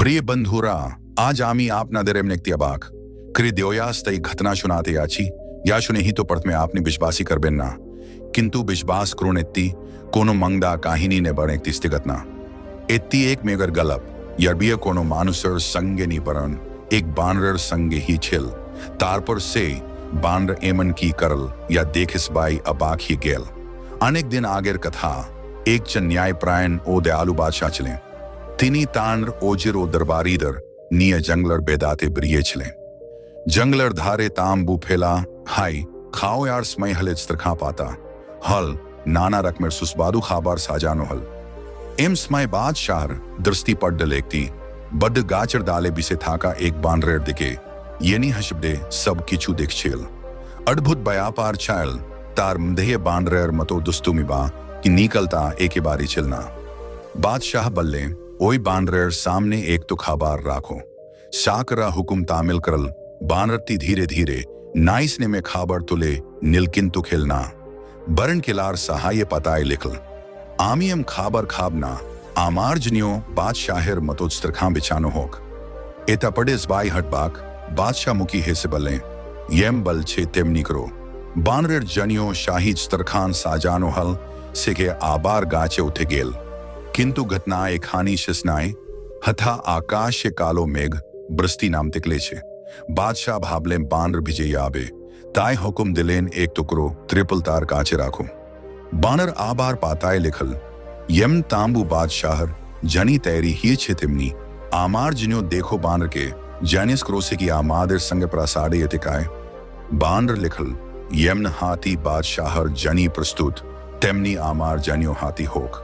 प्रिय बंधुरा, आज आम्ही आपणादर एमनेक अबाक करी देवयास तई घटना सुनाते याची या शुने ही तो पड़त में आपने विश्वासी कर बेन्ना किंतु विश्वास करून एत्ती कोनो मंगदा काहिनी ने बनेक तिस्ती घटना एत्ती एक मेगर गलप यरबिय कोनो मानुसर संगे नी परन एक बानर संगे ही छिल तारपर से बानर एमन की करल या देखिस बाई अबाक ही गेल। अनेक दिन आगेर कथा एक चन न्यायप्रायण ओ दयालु बादशाह चले तिनी तांड्र ओजिर ओ दरबारीदर निय जंगलर बेदाते ब्रिये चले जंगलर धारे तांबू फेला हाई खाओ यार स्मय हले स्त्रखा पाता हल नाना रकमेर सुस्बादु खाबार साजानो हल एम स्मय बादशाह दृष्टि पड्ड लेकती बड्ड गाचर दाले बिसे थाका एक बानरेर दिके येनी हशबदे सब किचु देख छेल अद्भुत बयापार छायल तार मधेय बानरेर मतो दुस्तुमिबा कि निकलता एके बारी चलना बादशाह बल्ले ओई बानरेर सामने एक तो खाबार राखो शाकरा हुकुम तामिल करल बानरती धीरे धीरे नाइस ने में खाबर तुले नीलकिंतु खेलना बरन किलार सहाय पताए लिखल आमियम खाबर खाबना आमार्जनियो बादशाहिर मतोत्स्त्रखा बिछानो होक एता पडेस बाई हटबाक बादशाह मुकी हेसे बल्ले येम बल छे तेमनी करो बानरेर जनियो शाही स्त्रखान साजानो हल सिके आबार गाचे उठे गेल किंतु घटना एक हानि शिस्नाए हथा आकाश कालो मेघ बृष्टि नाम तिकले छे बादशाह भाबले बानर भिजे आबे ताय हुकुम दिलेन एक टुकरो त्रिपल तार काचे राखो बानर आबार पाताए लिखल यम तांबू बादशाह जनी तैरी ही छे तिमनी आमार जिन्यो देखो बानर के जैनिस क्रोसे की आमादर संग प्रासाडे यतिकाय बानर लिखल यमन हाथी बादशाह जनी प्रस्तुत तेमनी आमार जनियो हाथी होक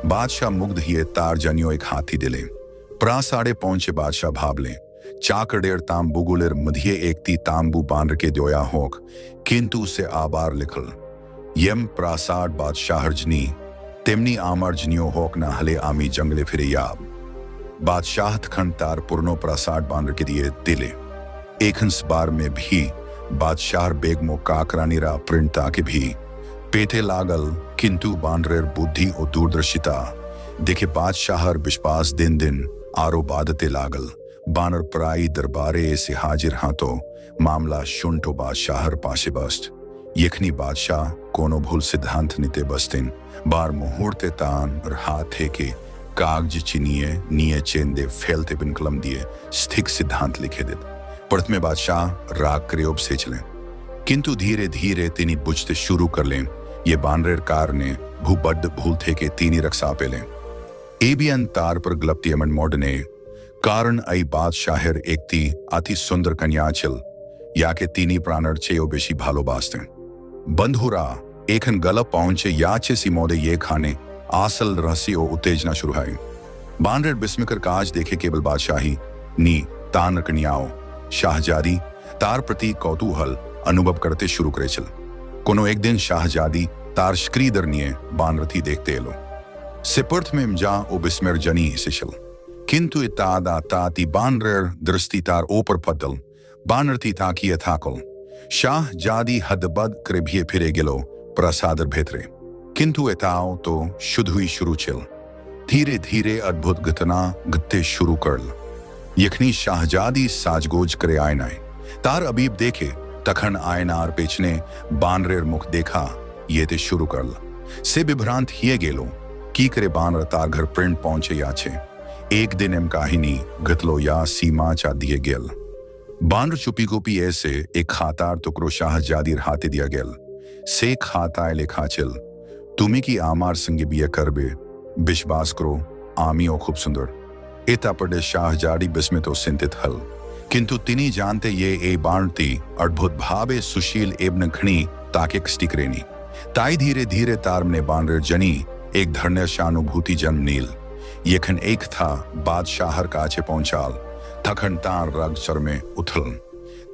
बादशाह मुग्ध हिए तार जनियो एक हाथी दिले प्रासाडे पहुंचे बादशाह भाबले चाकडेर तांबुगुलेर मधिये एकती तांबू बानर के द्योया होक किंतु से आबार लिखल यम प्रासाड बादशाह जनी तेमनी आमार जनियो होक ना हले आमी जंगले फिरे याब बादशाह खंड तार पुरनो प्रासाड बानर के दिए दिले एकहंस बार में भी बादशाह बेगमो काकरानीरा प्रिंटा के भी पेटे लागल किंतु बानरेर बुद्धि और दूरदर्शिता देखे बादशाह विश्वास दिन दिन आरो बादते लागल बानर पराई दरबारे से हाजिर हाथो मामला शुंटो बादशाह पाशे बस्ट यखनी बादशाह कोनो भूल सिद्धांत निते बस्तिन बार मुहूर्ते तान और हाथ है के कागज चिनिये निये चेंदे फैलते बिन कलम दिए स्थिक सिद्धांत लिखे देत पड़त में बादशाह राग क्रियोब से चले किंतु धीरे धीरे तिनी बुझते शुरू कर लें ये बानरेर कार ने भूबड्ड भूल थे के तीनी रक्षा पेले एबियन तार पर गलप्ती अमन मोडने कारण आई बादशाहर एक ती अति सुंदर कन्या छिल या के तीनी प्राणर चेयो बेशी भालो बास्ते बंधुरा एकन गलप पहुंचे याचे सी मोदे ये खाने आसल रहस्यो उत्तेजना शुरू है बानरेर बिस्मिकर काज देखे केवल बादशाही नी तान कन्याओ शाहजादी तार प्रति कौतूहल अनुभव करते शुरू करे चल कोनो एक दिन शाहजादी तार श्क्रीदर निये बानरथी देखते एलो सिपर्थ में जा ओ बिस्मिर जनी से चल किंतु इतादा ताती बानरेर दृष्टि तार ओपर पद्दल बानरथी ताकी यथाकल शाहजादी हदबद करे फिरे गेलो प्रसादर भेतरे किंतु एताओ तो शुद्ध हुई शुरू चल धीरे धीरे अद्भुत घटना घटते शुरू करल यखनी शाहजादी साजगोज करे आयनाए तार अबीब देखे तखन आयनार पेचने बानरेर मुख देखा ये ते शुरू करल से विभ्रांत हिए गेलो की करे बानर तार घर प्रिंट पहुंचे याचे एक दिन एम काहिनी घतलो या सीमा चा दिए गेल बानर चुपी गोपी ऐसे एक खातार टुकरो शाहजादीर हाथे दिया गेल से खाताए लेखा चल तुम्ही की आमार संगे बिया करबे विश्वास करो आमियो खूब सुंदर एता पड़े शाहजादी बिस्मितो चिंतित हल किंतु तिनी जानते ये ए बाणती अद्भुत भावे सुशील एवं घनी ताके स्टिकरेनी ताई धीरे धीरे तारमने बानर जनी एक धर्नशानुभूति जन्म नील यखन एक था बादशाहर काचे पहुंचाल थखन तार रग चर में उथल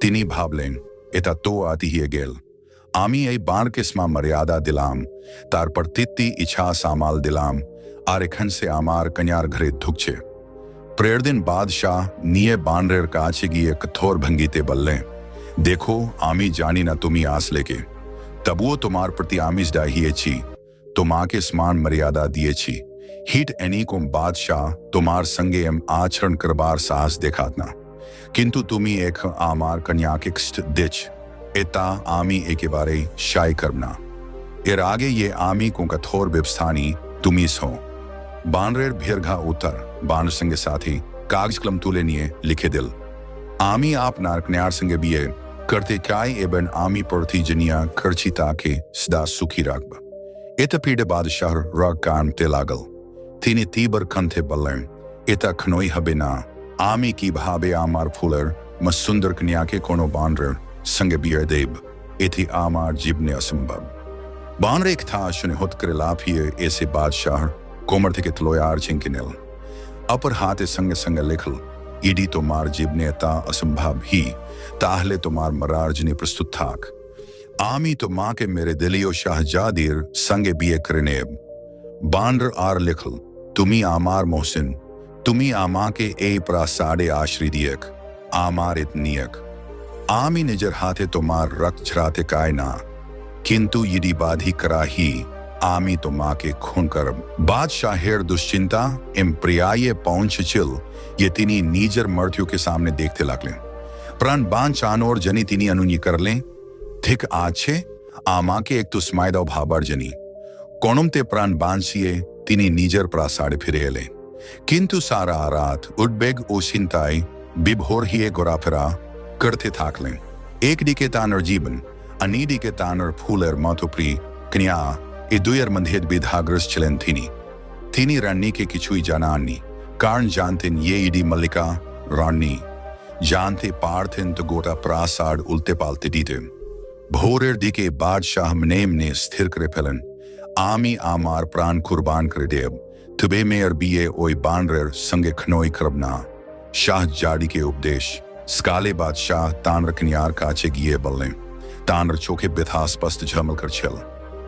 तिनी भाबलेन एता तो आती ही गेल आमी ए बाण के स्मा मर्यादा दिलाम तार पर तित्ती इच्छा सामाल दिलाम आरेखन से आमार कन्यार घरे धुकछे प्रेरदिन बादशाह निये बानरेर काचे गिये कठोर भंगीते बल्ले देखो आमी जानी ना तुमी आस लेके तबुओ तुम्हार प्रति आमिज डाहिए छी तुम आके स्मान मर्यादा दिए छी हिट एनी को बादशाह तुम्हार संगे एम आचरण करबार साहस देखातना, किंतु तुमी एक आमार कन्या के दिच एता आमी एके बारे शाय करना एर आगे ये आमी को कठोर व्यवस्थानी तुमीस हो। बानरेर भीरघा उतर बानर संगे साथी कागज कलम तुले निये लिखे दिल आमी आप नारकन्यार संगे बिये करते काय एबन आमी पर्थी जनिया खर्ची ताके सदा सुखी राखब। एता पीड़े बादशाह रग कान ते लागल तीनी तीबर कंथे बल्लें एता खनोई हबे ना आमी की भाबे आमार फूलर मसुंदर कन्या के कोनो बानर संगे बिये देब एथी आमार जीवने असंभव। बानर एक था शुने होत करे लाफिए ऐसे बादशाह कोमर थे के तलोयार छिंकिनेल अपर हाथे संगे संगे लिखल ईडी तो मार जीवने ता असंभव ही ताहले तो मार मरारजनी प्रस्तुत थाक आमी तो माँ के मेरे दिलियो शाहजादीर संगे बिये करनेब। बानर आर लिखल तुमी आमार मोहसिन तुमी आमा के ए प्रासाडे आश्री दियक आमार इतनियक आमी निजर हाथे तो मार रक्त झराते काय ना किंतु यदि बाधी कराही आमी तो माँ के खून करब। बादशाहेर दुश्चिंता एम प्रियाये पहुंच चिल ये तिनी नीजर मृत्यु के सामने देखते लागले प्राण बान चानोर जनी तिनी अनुनी कर लें थिक आछे आमा के एक तो स्माइदा भाबर जनी कोणुम ते प्राण बांसिए तिनी नीजर प्रासाडे फिरे ले किंतु सारा रात उडबेग ओसिंताई बिभोर ही गोरा फिरा करते थाकले एक दिके तानर जीवन अनी दिके तानर फूलर माथुप्री कन्या ए दुयर मंधेद विधाग्रस्त चलन थीनी रानी के किचुई जानानी कारण जानते ये इडी मल्लिका रानी जानते पार्थिन तो गोटा प्रासाड उल्टे पालते दीते भोरेर दिके बादशाह मनेम ने स्थिर करे फैलन आमी आमार प्राण कुर्बान कर देब तुबे में बिये ओई बानरेर संगे खनोई करबना। शाह जाड़ी के उपदेश स्काले बादशाह तानर कन्यार काचे गिये बल्ले तानर चोखे बेथास्पस्त झमल कर छल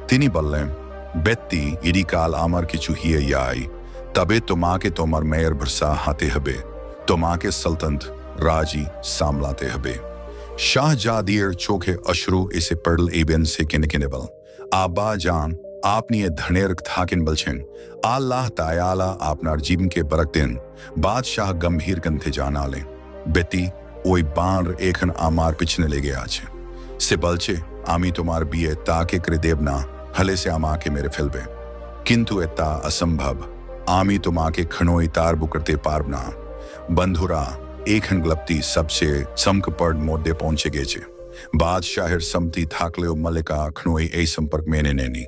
तिनी बल्ले बेत्ती इडी काल आमर की चुहिए याई तबे तो माँ के तोमर मेयर भरसा हाथे हबे तो माँ के सल्तनत राजी सामलाते हबे। शाहजादीर चोखे अश्रु इसे पड़ल एबेन से किन बल आबा जान आपनी ये धनेर थाकिन बलछें अल्लाह तायाला आपनार जीवन के बरक दिन बादशाह गंभीर कंथे जाना ले बेटी ओई बानर एखन आमार पिछने ले गया छे से बलचे आमी तुम्हार बिये ताके करे देवना हले से आमा के मेरे फिलबे किंतु एता असंभव आमी तुमा के खनोई तार बुकरते पारबना बंधुरा एखन गलप्ती सबसे समक पड़ मोदे पहुंचे गेचे बादशाहिर समती थाकले मल्लिका खनोई ए संपर्क में नेनी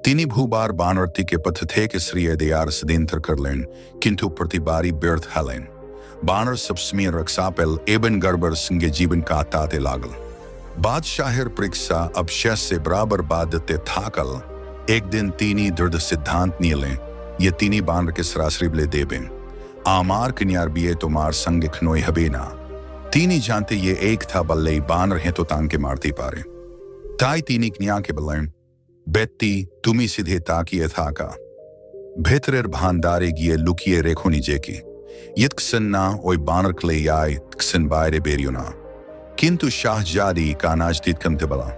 तिनी भूबार बानवर्ती के पथ थे के श्रीय दयार सदिंतर कर लेन किंतु प्रतिबारी व्यर्थ हलेन बानर सब स्मीर रक्षापेल एबन गड़बड़ संगे जीवन का ताते लागल। बादशाहिर परीक्षा अब शस से बराबर बादते थाकल एक दिन तीनी दृढ़ सिद्धांत नियले ये तीनी बानर के सरासरिबले देबेन आमार कन्यार बिये तो मार संग खनोई हबेना तीनी जानते ये एक था बल्ले बानर हैं तो तांग के मारती पारे ताई तीनी कन्या के बल्ले बेत्ती तुमी सीधे ताकिए थाका भेतरेर भानदारे गिये लुकिए रेखोनी जेकी यत्कसन्ना ओई बानर क्ले याय तकसन बायरे बेरियोना किंतु शाहजादी का नाजदीद कंते बला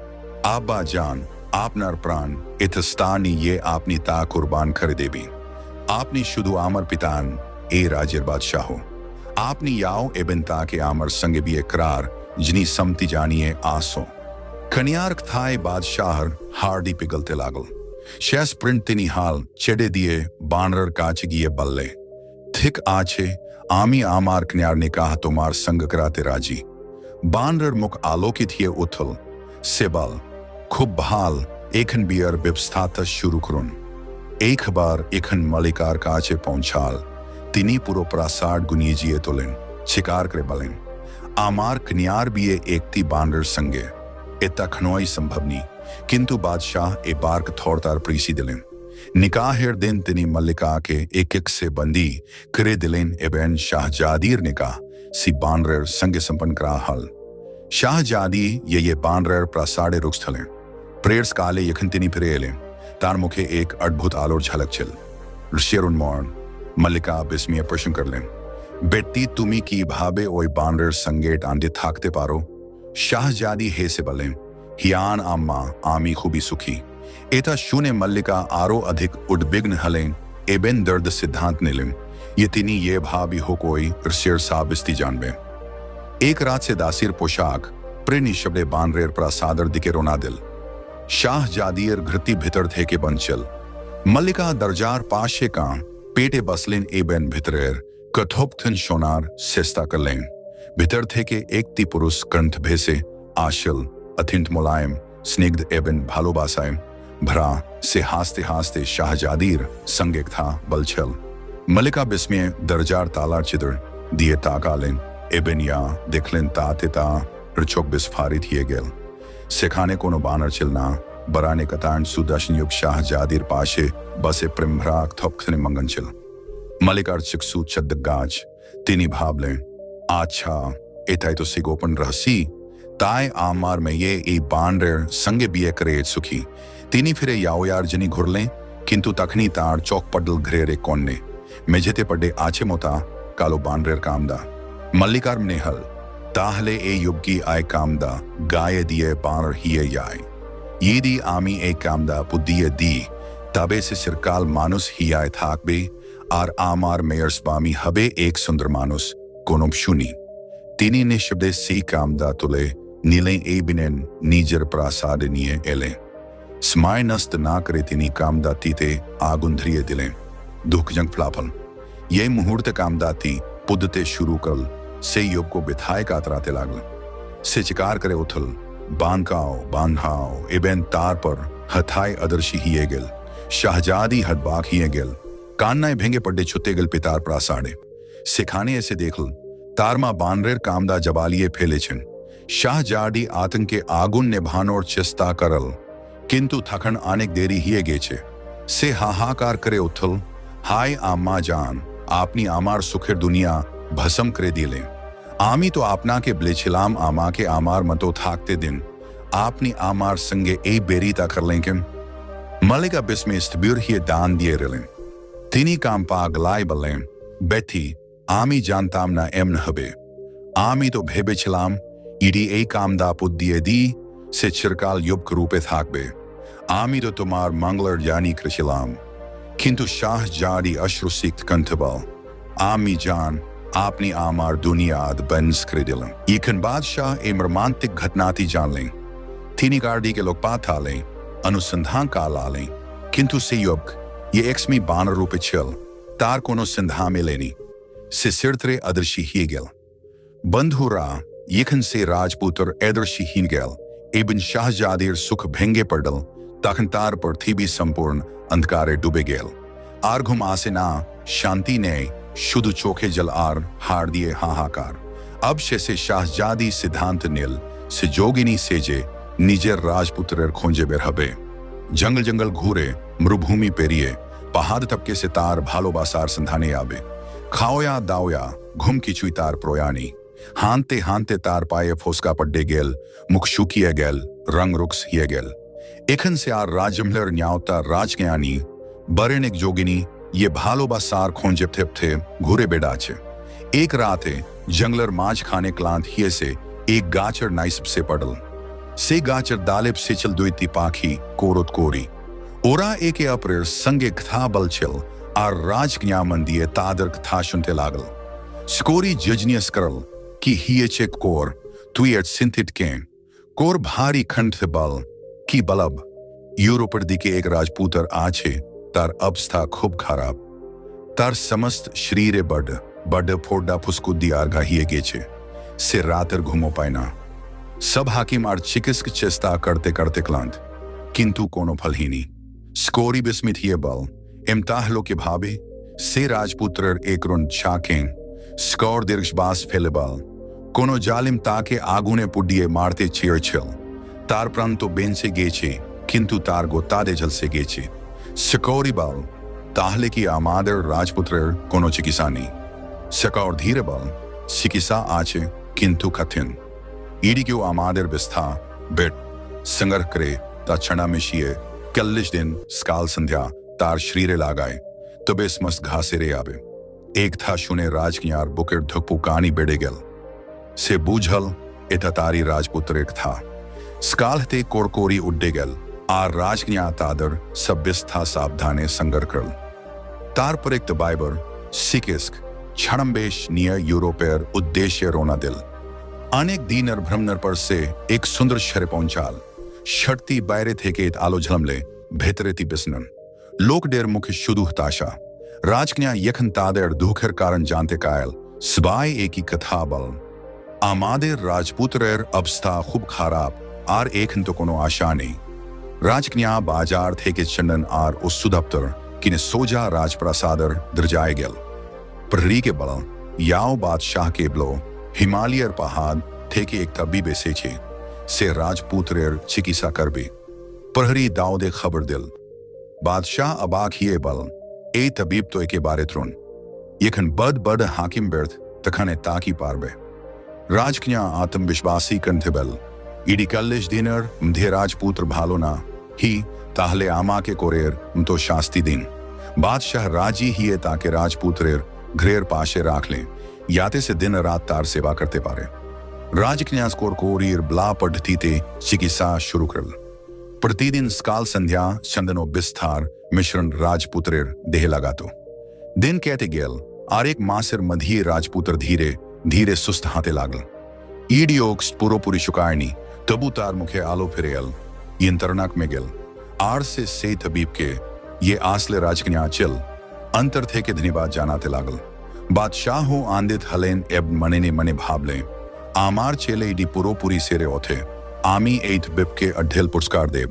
आबा जान आपनार प्राण इतस्तानी ये आपनी ता कुर्बान कर देबी आपनी शुदु आमर पितान ए राजेर बादशाहो आपनी याओ एबन ता के आमर संगे भी करार जिनी समति जानिए आसो कन्यार्क थाए बादशाह हार्डी पिघलते लागल शेष प्रिंट तिनी हाल चेडे दिए बानर काच गिये बल्ले थिक आछे आमी आमार कन्यार ने कहा तुम्हार संग कराते राजी बानर मुख आलोकित हिए उथल सेबल खूब बहाल एखन बियर व्यवस्था शुरू करुन एक बार एखन मलिकार काचे पहुंचाल तिनी पुरो प्रासाड गुनीजिए तोलेन शिकार करे बलेन आमार कन्यार बिये एकती बानर संगे एता खनोई संभवनी किंतु बादशाह ए बार थोड़तार प्रीसी दिलेन निकाहेर दिन तिनी मल्लिका के एक से बंदी करे दिलेन एबेन शाहजादीर निकाह सी बानर संगे संपन्न करा हल शाहजादी ये बानर प्रासाडे रुक्स्थले प्रेयर्स काले यखन तिनी फिरेले तार मुखे एक अद्भुत आलोर झलक छिल ऋषियरुन मौन मल्लिका बिस्मिय प्रश्न कर लें बेटी तुमी की भाबे ओय बानर संगेट आंदे थाकते पारो शाहजादी हे से बलें हियान आम्मा आमी खूबी सुखी एता शूने मल्लिका आरो अधिक उद्विग्न हलें एबेन दर्द सिद्धांत निलिम ये तिनी ये भाभी हो कोई रसेर साबिस्ती जानबे एक रात से दासिर पोशाक प्रे निशब्दे बानरेर प्रासादर दिके रोना दिल शाह जादियर घृति भितर थे के बंचल मल्लिका दरजार पाशे का पेटे बसलिन एबेन भितरेर कथोपथन शोनार सेस्ता करलें भितर थे के एक ती पुरुष कंठ भेसे आशल अथिंत मुलायम स्निग्ध एबेन भालोबासाय भरा से हासते हासते शाहजादीर संगेक था बलछल मल्लिका बिस्मे दरजार ताला चिदर दिए ताकालें एबेन या देखलें ताते ता रचोक बिस्फारित हिए गेल सिखाने कोनो बानर चिलना बराने कतान सुदर्शन युग शाहजादीर पाशे बसे प्रिम्भराक थोपखने मंगन चिल मल्लिकार चिक्सू चद्दगाज तिनी भाबलें अच्छा एताई तो सिगोपन रहसी ताय आमार में ये ए बानरेर संगे बिये करे सुखी तिनी फिरे याओयार जनी घुरलें किंतु तखनी तार चौक पडल घरेरे कोन्ने मेझेते पड्डे आचे मोता कालो बानरेर कामदा मल्लिकार नेहल ताहले ए युग्गी आय कामदा गाये दिए बानर हिए याय ये दी आमी ए कामदा पुद्दिये दी तबे से सिरकाल मानुस हियाय थाकबे आर आमार मेयर स्वामी हबे एक सुंदर मानुस कोनोम शुनी तिनी निशब्दे सी कामदा तुले नीले ए बिनेन नीजर प्रासाद निये एले स्माय नस्त ना करे तिनी कामदा तीते आगुंधरिये दिले दुख जंग फ्लाफल ये मुहूर्त कामदा ती पुदते शुरू कल से युग को बिथाए कातराते लागल से चिकार करे उथल बांधाओ एबेन तार पर हथाय अदर्शी हिए गेल शाहजादी हदबाक हिए गेल कान्नाए भेंगे पड्डे छुत्ते गेल पितार प्रासाडे सिखाने ऐसे देखल तारमा बानरेर कामदा जबालिये फैले छिन शाहजादी आतंके आगुन निभानोर चेष्टा करल किंतु थखन आनेक देरी हिए गेचे से हाहाकार करे उथल हाय आम्मा जान आपनी आमार सुखेर दुनिया भसम करे दिले आमी तो आपना के ब्लेछिलाम आमा के आमार मतो थाकते दिन आपनी आमार संगे ए बेरीता कर लें किम मल्लिका बिस्मे इस्तब्यूर हिए दान दिए रलें तिनी काम पागलाई बलें बेथी आमी जानताम ना एमन हबे आमी तो भेबे छिलाम इडी ए काम दा पुद्दिये दी से चिरकाल युग रूपे थाकबे आमी तो तुम्हार मंगलर यानी कृशिलाम किंतु शाह जारी अश्रुसिक्त कंठबल आमी जान आपनी आमार दुनियाद बंस करे दिलन इखन बादशाह ए मर्मांतिक घटना थी जान लें थीनी गार्डी के लोग पाथा लें अनुसंधान काल आ लें किंतु से युग ये एक्समी बानर रूपे छल तार कोनो संधा में लेनी से सिरतरे अदर्शी ही गेल बंधुरा यखन से राजपुत्र एदर्शी ही गेल एबन शाहजादीर सुख भेंगे पड़ल तखन तार पर थी भी संपूर्ण अंधकारे डूबे गेल आर्घुम आसे ना शांति ने शुद्ध चोखे जल आर हार दिए हाहाकार अब से शाहजादी सिद्धांत नील से जोगिनी सेजे निजेर राजपुत्र खोंजे बेरहबे जंगल जंगल घूरे मरुभूमि पेरिए पहाड़ तबके से तार भालोबासार संधाने आबे खाओया दाओया घुम किचुई तार प्रोयानी हानते हानते तार पाए फोस्का पड्डे गेल मुख शुकिए गेल रंग रुक्स हिए गेल एखन से आर राजमलर न्यावता राजज्ञानी बरेनेक जोगिनी ये भालोबासार खोंजे थे घूरे बेडाचे एक रात जंगलर माज खाने क्लांत हिए से एक गाचर नाइसब से पडल से गाचर दालिब से चल दुईती पाखी कोरुत कोरी ओरा एके अप्रेर संगे कथा बलचल आर राजज्ञा मंदिये तादर कथा सुनते लागल स्कोरी जजनियस करल कि हिए चे कोर तुएट सिंथित के कोर भारी खंड बल की बलब यूरोपर दिके एक राजपूतर आछे तार अवस्था खूब खराब तार समस्त शरीरे बड फोड़ा फुसकुद्दी आरगा हिए गेचे से रातर घुमो पायना सब हाकिम आर चिकित्सक चेष्टा करते करते क्लांत किंतु कोनो फल ही नहीं स्कोरी बिस्मित हिए बल इम्ताहलो के भाबे से राजपुत्र एक रुन छाकें स्कोर दीर्घबास फैले बल कोनो जालिम ताके आगुने पुडिये मारते चेयर छल तार प्रांत तो बेन से गेचे किंतु तार गो तादे जल से गेचे स्कोरी बल ताहले की आमादर राजपुत्र कोनो चिकित्सा नहीं स्कोर धीरे बल चिकित्सा आचे किंतु कथिन ईडी क्यों आमादर बिस्था बेट संगर करे ता छना में शिये कल्लिश दिन स्काल संध्या तार शरीरे लगाए तो बेस मस्त घासे रे आबे एक था शुने राजकियार बुकेर धुकपू कानी बेड़े गेल से बूझल एता तारी राजपुत्र एक था स्काल ते कोरकोरी उड्डे गेल आर राजकिया तादर सब बिस्था सावधाने संगर करल তারপর একটা বাইবর সিকিস্ক ছাড়ম্বেশ নিয়ে ইউরোপের উদ্দেশ্যে রওনা দিল। অনেক দিনের ভ্রমণের পর সে এক সুন্দর শহরে পৌঁছাল। শহরটি বাইরে থেকে আলো ঝলমলে, ভেতরে তি বিছানান। লোকদের মুখে শুধু হতাশা। রাজকন্যা এখন তাদের দুঃখের কারণ জানতে চাইল। সবাই একই কথা বলেন, আমাদের রাজপুত্রের অবস্থা খুব খারাপ, আর এখন তো কোনো আশা নেই। রাজকন্যা বাজার থেকে চন্দন আর ওষুধ দপ্তর কিনে সোজা রাজপ্রাসাদের দরজায় গেল। প্রহরী কে বলল, ইয়াও বাদশাহকে বলো হিমালয়ের পাহাড় থেকে এক তবিব এসেছে, সে রাজপুত্রের চিকিৎসা করবে। প্রহরী দাউদে খবর দিল। বাদশাহ অবাক হয়ে বলল, এই তবিব তো একেবারে তরুণ, এখন বড় হাকিম ব্যর্থ তখনে তাকি পারবে। রাজকন্যা আত্মবিশ্বাসী কণ্ঠে বলল, ইডি 40 দিনের মধ্যে রাজপুত্র ভালো না হি তাহলে আমাকে করের তো শাস্তি দিন। বাদশাহ রাজি হিয়ে তাকে রাজপুত্রের ঘরের পাশে রাখলেন, যাতে সে দিন রাত তার সেবা করতে পারে। রাজকন্যা কোরির ব্লা পদ্ধতিতে চিকিৎসা শুরু করল। प्रतिदिन सकाल संध्या चंदन और बिस्तार मिश्रण राजपुत्रेर देह लगातो। दिन कहते गेल और एक मासेर मध्य राजपुत्र धीरे धीरे सुस्त हाथे लागल। ईडियोक्स पुरोपुरी शुकायनी तबु तार मुखे आलो फिरेल यंत्रनाक में गेल। आर से तबीब के ये आसले राजकन्या चल अंतर थे के धन्यवाद जानाते लागल। बादशाह हो आंदित हलेन एब मने ने मने भावले, आमार चेले इडी पुरोपुरी सेरे ओथे आमी एथ बिपके अढेल पुरस्कार देव।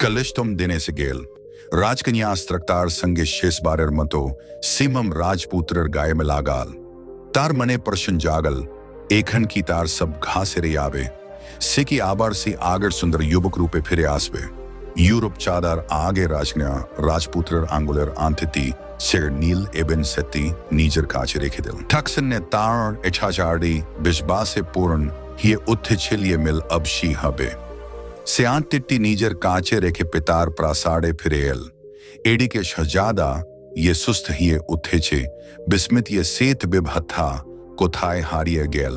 कलिष्टम देने से गेल राजकन्या स्त्रक्तार संगे शेष बारेर मतो सिमम राजपुत्र गाय में लागाल। तार मने प्रश्न जागल, एखन की तार सब घासे रे आवे से की आबार से आगर सुंदर युवक रूपे फिरे आसवे। यूरोप चादर आगे राजकन्या राजपुत्र आंगुलर आंथिति सिर नील एबन सती नीजर काचे रेखे दिल। ठक्सन ने तार इच्छाचारी बिजबा से पूर्ण ये उत्थे छिलिए मिल अबशी हबे सियान टिट्टी नीजर काचे रेखे पितार प्रासाड़े फिरेल। एडी के शहजादा ये सुस्त हिए उत्थे छे बिस्मित ये सेत बिभत्था कोथाए हारिए गेल।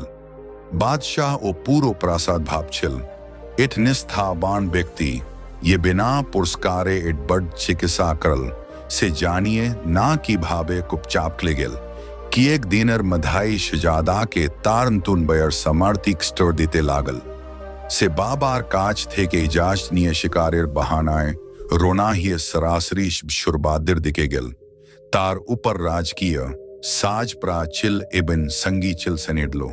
बादशाह ओ पूरो प्रासाद भाप छिल इट निस्थावान व्यक्ति ये बिना पुरस्कारे इट बड़ चिकित्सा करल से जानिए ना की भावे कुपचाप ले गेल कि एक दिनर मधाई शहजादा के तारनतुन बयर समर्थिक स्टोर देते लागल। से बाबार काच थे के इजाजनीय शिकारेर बहानाए रोना ही सरासरी शुरबादिर दिके गेल। तार ऊपर राजकीय साज प्राचिल एबन संगी चिल सनेडलो।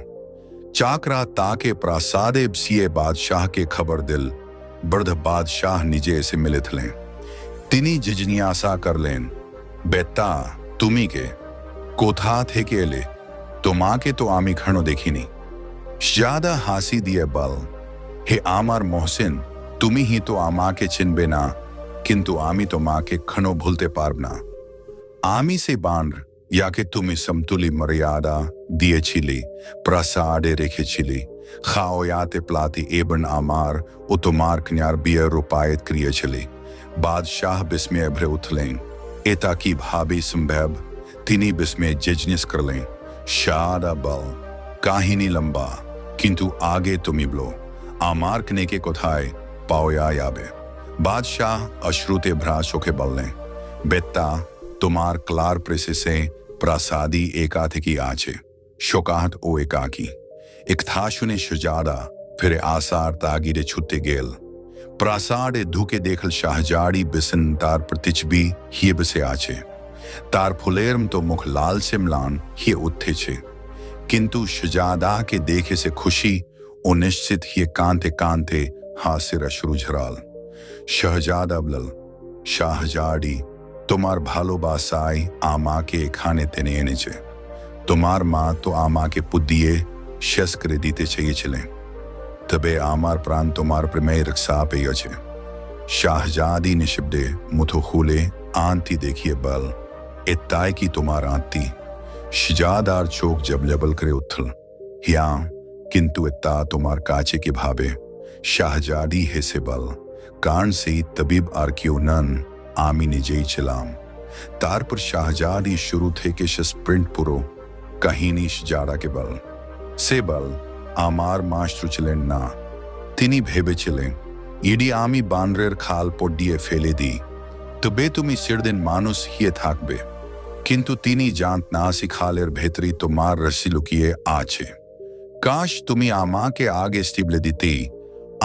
चाकरा ताके प्रासादे सिए बादशाह के खबर दिल बर्द बादशाह निजे से मिलित लें। तिनी जिजनियासा कर लें, बेटा तुमी के कोथा थे के ले तो माँ के तो आमी खणो देखी नहीं। ज्यादा हासी दिए बल, हे आमार मोहसिन तुमी ही तो आमा के चिन्बे ना, किंतु आमी तो माँ के खणो भूलते पारबना। आमी से बांड या के तुमी समतुली मर्यादा दिए छिली प्रसादे रेखे छिली खाओ याते प्लाती एबन आमार उतुमार कन्यार बियर रुपायत क्रिय छिली। बादशाह बिस्मे भरे उथलें एता की भाभी संभव तिनी बिस्मे जिजनिस कर लें। शादा बल काहिनी लंबा किंतु आगे तुमी ब्लो आमार कने के कोथाए पाओया याबे। बादशाह अश्रुते भ्रा चोखे बल लें, बेटा तुमार क्लार प्रेसे से प्रासादी एकाथे की आचे शोकाहट ओ एकाकी एक थाशुने शहजादा फिर आसार तागिरे छुट्टे गेल। प्रासादे धुके देखल शाहजाड़ी बिसन तार प्रतिचबी हिए बसे आचे। तार फुलेरम तो मुख लाल से मलान हिए उत्थे छे, किंतु शहजादा के देखे से खुशी ओ निश्चित हिए कांते कांते हासिर अश्रु झराल। शहजादा बलल, शाहजाड़ी तुम्हार भालोबासाई आमा के खाने तेने एने छे। तुम्हार माँ तो आमा के पुदिये शेष करे दीते चाहिए चले, तबे आमार प्राण तुम्हार प्रमेय रक्षा पे यचे। शाहजादी निशब्दे मुथो खुले आंती देखिए बल एताय की तुम्हार आंती। शजादार चौक जब लेबल करे उथल हिया किंतु इत्ता तुम्हार काचे के भावे। शाहजादी है से बल कान से तबीब आर्कियो नन आमी निजे चलाम। तार पर शाहजादी शुरू थे के स्प्रिंट पुरो कहीनी शजाड़ा के बल से बल आमार मास्टर चलें ना तिनी भेबे चलें इडी आमी बानरेर खाल पोडिये फेले दी तबे तुमी सिरदिन मानुस हिए थाकबे। কিন্তু তিনি জানত না শিখালের ভেতরি তোমার রসি লুকিয়ে আছে। কাশ তুমি আমাকে আগে স্টিবলে দিতে,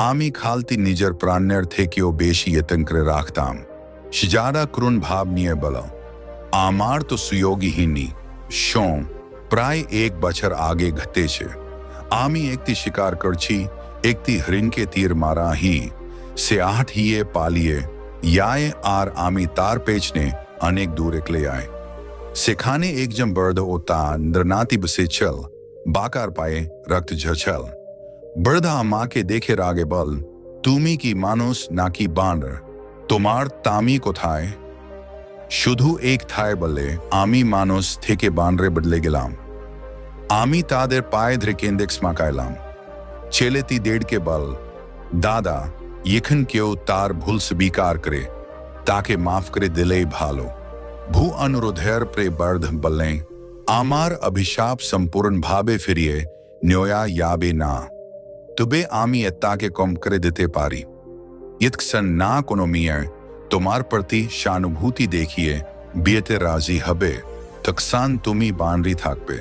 আমি খালতি নিজের প্রাণের থেকেও বেশি যত্ন করে রাখতাম। শিজাদা করুণ ভাব নিয়ে বলল, আমার তো সুযোগহীনই। শোন, প্রায় 1 বছর আগে ঘটেছে। আমি একটি শিকার করছি, একটি হরিণকে তীর মারা হি, সে 8 হিয়ে পালিয়ে याय আর আমি তার পেছনে অনেক দূর একলে আয়। সেখানে একজন বৃদ্ধ ও তার নরনাতি বসে ছিল, বাঁকার পায়ে রক্ত ঝরছিল। বৃদ্ধ আমাকে দেখে রাগে বল, তুমি কি মানুষ নাকি বানর? তোমার তামি কোথায়? শুধু এক ঠায় বলে আমি মানুষ থেকে বানরে বদলে গেলাম। আমি তাদের পায়ে ধরে কেন্দ্রে স্মাকাইলাম। ছেলেটি দেড়কে বল, দাদা, এখন কেউ তার ভুল স্বীকার করে, তাকে মাফ করে দিলেই ভালো। ভূ অনুরোধের প্রে বৃদ্ধ বললেন, আমার অভিশাপ সম্পূর্ণভাবে ফিরিয়ে নেওয়া যাবে না, তবে আমি তাকে কম করে দিতে পারি। यत्क्षण না কোনো মেয়ে তোমার প্রতি সহানুভূতি দেখিয়ে বিয়েতে রাজি হবে, তখন তুমি বানরি থাকবে।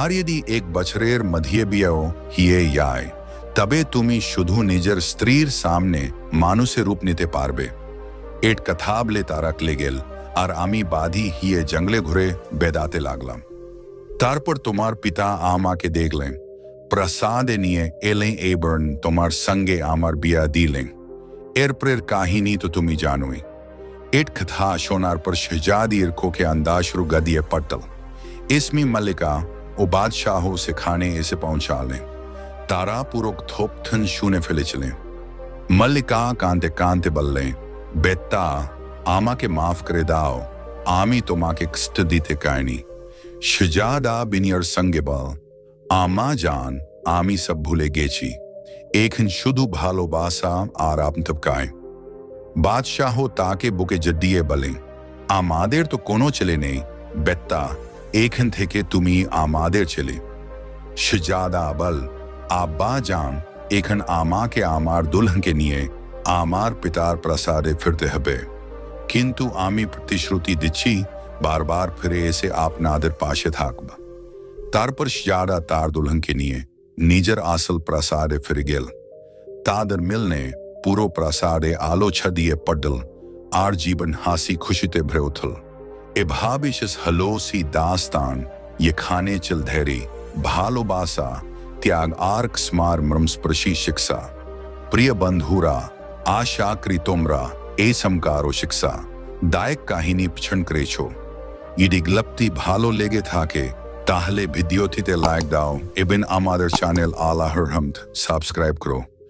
আর যদি 1 বছরের মধ্যে বিয়েও হিয়ে যায়, তবে তুমি শুধু নিজের স্ত্রীর সামনে মানুষের রূপ নিতে পারবে। এট কথা বলে তারা চলে গেল, আর আমি বাধি হিয়ে জঙ্গলে ঘুরে বেদাতে লাগলাম। তারপর তোমার পিতা আমাকে দেখলেন, প্রসাদে নিয়ে এলেন এবং তোমার সঙ্গে আমার বিয়া দিলেন। এরপরের কাহিনী তো তুমি জানোই। এট কথা শোনার পর শহজাদির কোকে अंदाशरु गदिए पटल। इसमें मल्लिका ও বাদশাহ সেখানে এসে পৌঁছালেন। তারা পুরো থোপথন শুনে ফেলেছিলেন। মল্লিকা কাঁদতে কাঁদতে বললেন, বেত্তা, আমাকে মাফ করে দাও, আমি তোমাকে কষ্ট দিতে চাইনি। শহজাদা বিনয়ের সঙ্গে বল, আমা জান, আমি সব ভুলে গেছি, এখন শুধু ভালোবাসা আর আত্মতৃপ্তি। বাদশাহ তাকে বুকে জড়িয়ে বলেন, আমাদের তো কোনো ছেলে নেই বেত্তা, এখন থেকে তুমি আমাদের ছেলে। শহজাদা বল, আব্বা জান, এখন আমাকে আমার দুলহনকে নিয়ে আমার পিতার প্রাসাদে ফিরতে হবে, কিন্তু আমি প্রতিশ্রুতি দিচ্ছি বারবার ফিরে এসে আপনাদের পাশে থাকব। তারপর শহজাদা তার দুলহনকে নিয়ে নিজের আসল প্রাসাদে ফিরে গেল। তাদের মিলনে পুরো প্রাসাদে আলো ছড়িয়ে পড়ল, আর জীবন হাসি খুশিতে ভরে উঠল। এভাবে শেষ হলো সেই দাস্তান। এখানে চল ধৈর্য, ভালোবাসা, ত্যাগ আর স্মার মর্মস্পর্শী শিক্ষা। প্রিয় বন্ধুরা, আশা করি তোমরা এই সমকারো শিক্ষা দায়ক কাহিনী পছন্দ করেছো। যদি গল্পটি ভালো লেগে থাকে তাহলে ভিডিওটিতে লাইক দাও এবং আমাদের চ্যানেল আল্লাহর হামদ সাবস্ক্রাইব করো।